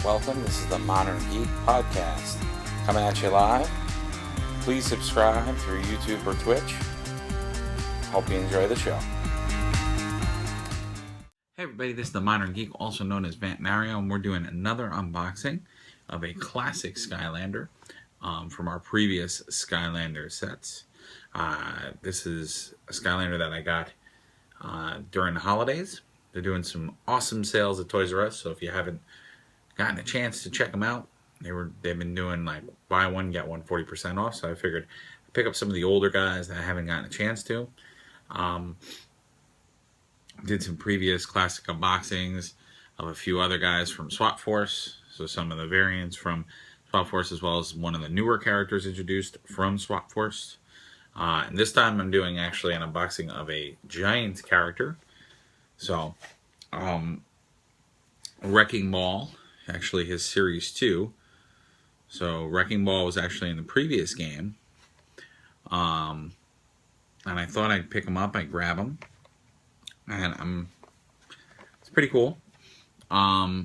welcome. This is the Modern Geek Podcast, coming at you live. Please subscribe through YouTube or Twitch. Hope you enjoy the show. Hey everybody, this is the Modern Geek, also known as Vant Mario, and we're doing another unboxing of a classic Skylander from our previous Skylander sets. This is a Skylander that I got during the holidays. They're doing some awesome sales at Toys R Us, so if you haven't gotten a chance to check them out, they've been doing like buy one get one 40% off. So I figured I'd pick up some of the older guys that I haven't gotten a chance to. Did some previous classic unboxings of a few other guys from Swap Force, so some of the variants from Swap Force, as well as one of the newer characters introduced from Swap Force. And this time I'm doing actually an unboxing of a Giant character. So, Wrecking Ball, actually his Series 2. So, Wrecking Ball was actually in the previous game. And I thought I'd pick him up, I'd grab him. And it's pretty cool. Yeah.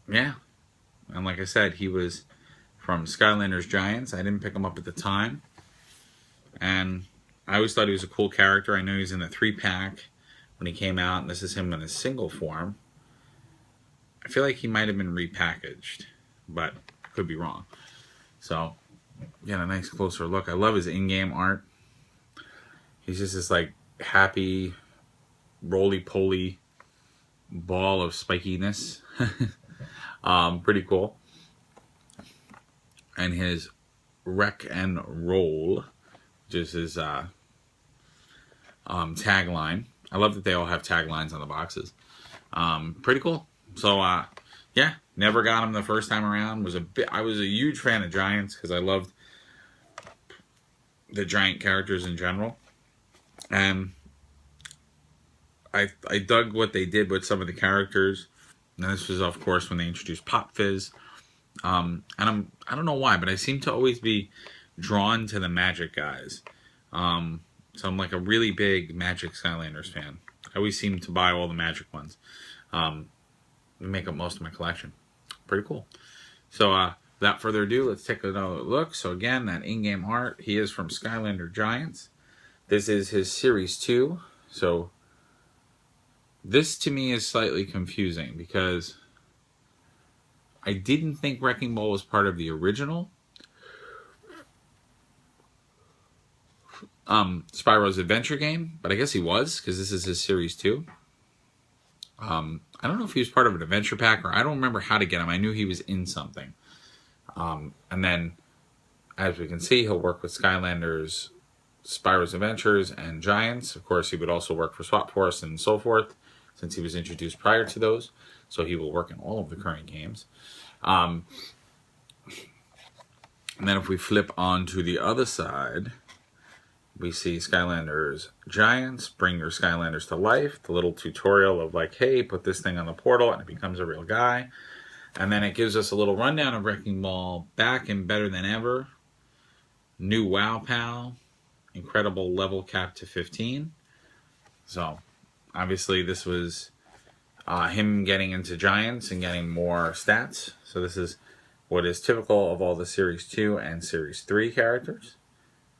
And like I said, he was from Skylanders Giants. I didn't pick him up at the time. And I always thought he was a cool character. I know he's in the 3-pack when he came out, and this is him in a single form. I feel like he might have been repackaged, but I could be wrong. So, get a nice closer look. I love his in-game art. He's just this like happy, roly-poly ball of spikiness. Pretty cool. And his Wreck and Roll, which is his tagline. I love that they all have taglines on the boxes. Pretty cool. So yeah, never got him the first time around. I was a huge fan of Giants because I loved the Giant characters in general, and I dug what they did with some of the characters. And this was, of course, when they introduced Pop Fizz. And I don't know why, but I seem to always be drawn to the Magic guys. So I'm like a really big Magic Skylanders fan. I always seem to buy all the Magic ones. Make up most of my collection. Pretty cool. So without further ado, let's take another look. So again, that in-game art, he is from Skylander Giants. This is his Series 2. So this to me is slightly confusing because I didn't think Wrecking Ball was part of the original Spyro's Adventure game, but I guess he was, because this is his Series 2. I don't know if he was part of an adventure pack, or I don't remember how to get him. I knew he was in something. And then, as we can see, he'll work with Skylanders, Spyro's Adventures, and Giants. Of course, he would also work for Swap Force and so forth, since he was introduced prior to those. So he will work in all of the current games. And then if we flip on to the other side, we see Skylanders Giants, bring your Skylanders to life. The little tutorial of like, hey, put this thing on the portal and it becomes a real guy. And then it gives us a little rundown of Wrecking Ball, back and better than ever. New Wow Pal. Incredible level cap to 15. So, obviously this was him getting into Giants and getting more stats. So this is what is typical of all the Series 2 and Series 3 characters,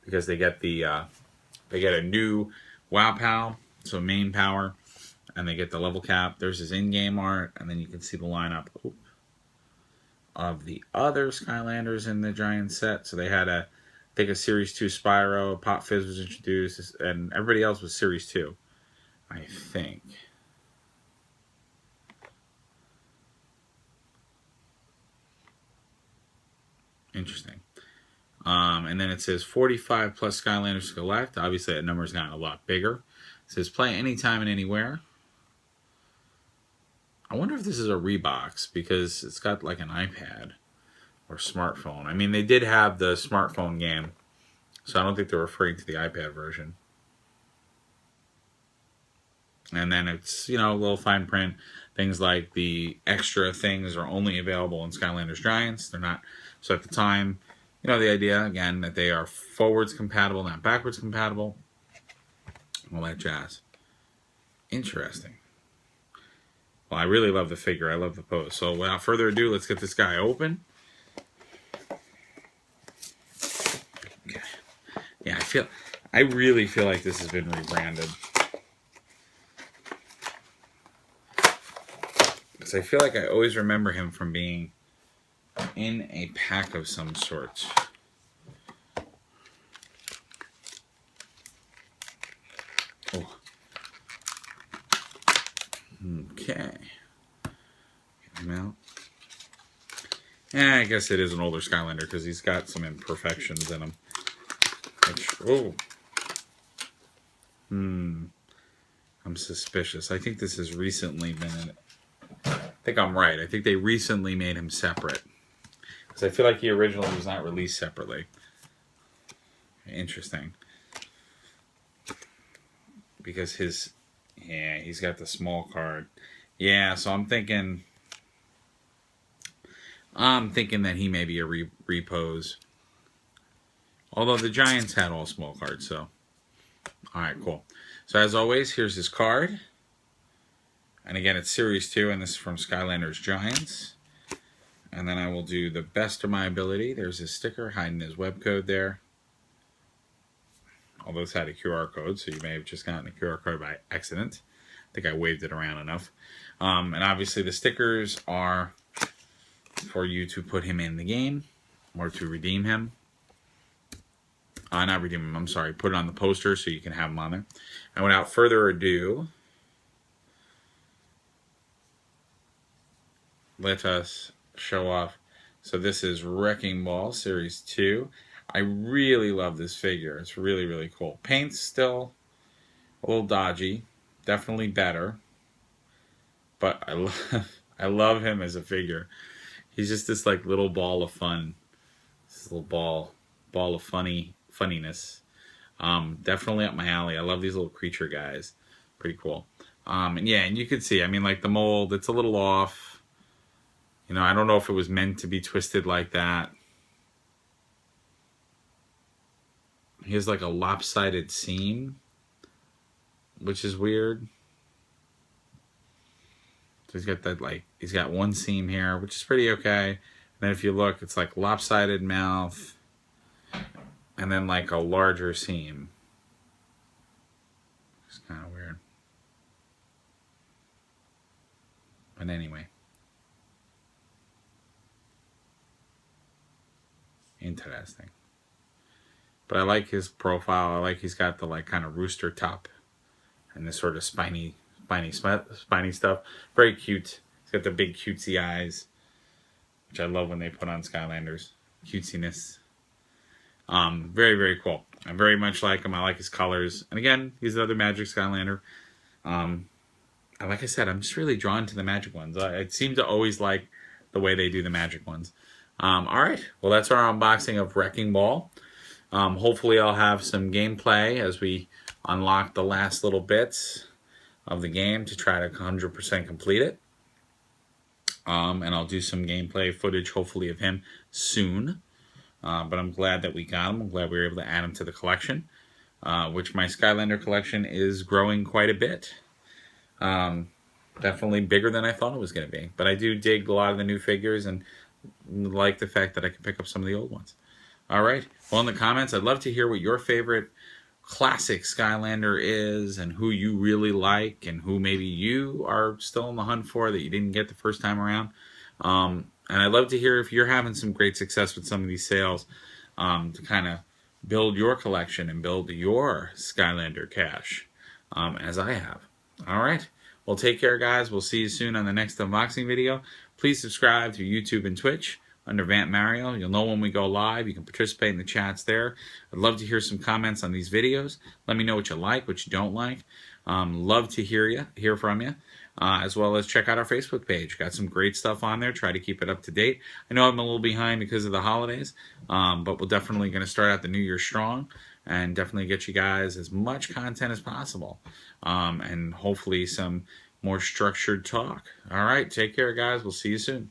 because they get a new Wow Pal, so main power, and they get the level cap. There's his in-game art, and then you can see the lineup of the other Skylanders in the Giant set. So they had I think a Series 2 Spyro, Pop Fizz was introduced, and everybody else was Series 2, I think. Interesting. And then it says 45 plus Skylanders to collect. Obviously, that number's gotten a lot bigger. It says play anytime and anywhere. I wonder if this is a rebox, because it's got like an iPad or smartphone. I mean, they did have the smartphone game, so I don't think they're referring to the iPad version. And then it's, a little fine print. Things like the extra things are only available in Skylanders Giants. They're not. So at the time, the idea, again, that they are forwards compatible, not backwards compatible. All that jazz. Interesting. Well, I really love the figure. I love the pose. So without further ado, let's get this guy open. Okay. Yeah, I really feel like this has been rebranded. Because I feel like I always remember him from being in a pack of some sort. Oh. Okay. Get him out. Yeah, I guess it is an older Skylander because he's got some imperfections in him. Which, oh. I'm suspicious. I think this has recently been in it. I think I'm right. I think they recently made him separate. Because I feel like he originally was not released separately. Interesting. Because he's got the small card. Yeah, so I'm thinking that he may be a repose. Although the Giants had all small cards, so. Alright, cool. So as always, here's his card. And again, it's Series 2, and this is from Skylanders Giants. And then I will do the best of my ability. There's his sticker, hiding his web code there. Although it's had a QR code, so you may have just gotten a QR code by accident. I think I waved it around enough. And obviously the stickers are for you to put him in the game, or to redeem him. Not redeem him, I'm sorry. Put it on the poster so you can have him on there. And without further ado, let us show off. So this is Wrecking Ball Series 2. I really love this figure. It's really, really cool. Paint's still a little dodgy. Definitely better. But I love him as a figure. He's just this like little ball of fun. This little ball of funniness. Definitely up my alley. I love these little creature guys. Pretty cool. And yeah, and you can see, I mean, like the mold, it's a little off. You know, I don't know if it was meant to be twisted like that. He has like a lopsided seam, which is weird. So he's got that, like, he's got one seam here, which is pretty okay. And then if you look, it's like lopsided mouth, and then like a larger seam. It's kind of weird. But anyway. Interesting. But I like his profile. I like he's got the like kind of rooster top and this sort of spiny stuff. Very cute. He's got the big cutesy eyes, which I love when they put on Skylanders. Cutesiness. Very, very cool. I very much like him. I like his colors. And again, he's another Magic Skylander. Like I said, I'm just really drawn to the Magic ones. I seem to always like the way they do the Magic ones. Alright, well that's our unboxing of Wrecking Ball. Hopefully I'll have some gameplay as we unlock the last little bits of the game to try to 100% complete it. And I'll do some gameplay footage hopefully of him soon. But I'm glad that we got him. I'm glad we were able to add him to the collection, which my Skylander collection is growing quite a bit. Definitely bigger than I thought it was going to be. But I do dig a lot of the new figures and like the fact that I can pick up some of the old ones. All right. Well, in the comments, I'd love to hear what your favorite classic Skylander is and who you really like and who maybe you are still in the hunt for that you didn't get the first time around. And I'd love to hear if you're having some great success with some of these sales to kind of build your collection and build your Skylander cache as I have. All right. Well, take care, guys. We'll see you soon on the next unboxing video. Please subscribe to YouTube and Twitch under Vamp Mario. You'll know when we go live. You can participate in the chats there. I'd love to hear some comments on these videos. Let me know what you like, what you don't like. Love to hear from you, as well as check out our Facebook page. Got some great stuff on there. Try to keep it up to date. I know I'm a little behind because of the holidays, but we're definitely going to start out the new year strong and definitely get you guys as much content as possible, and hopefully some more structured talk. All right, take care, guys. We'll see you soon.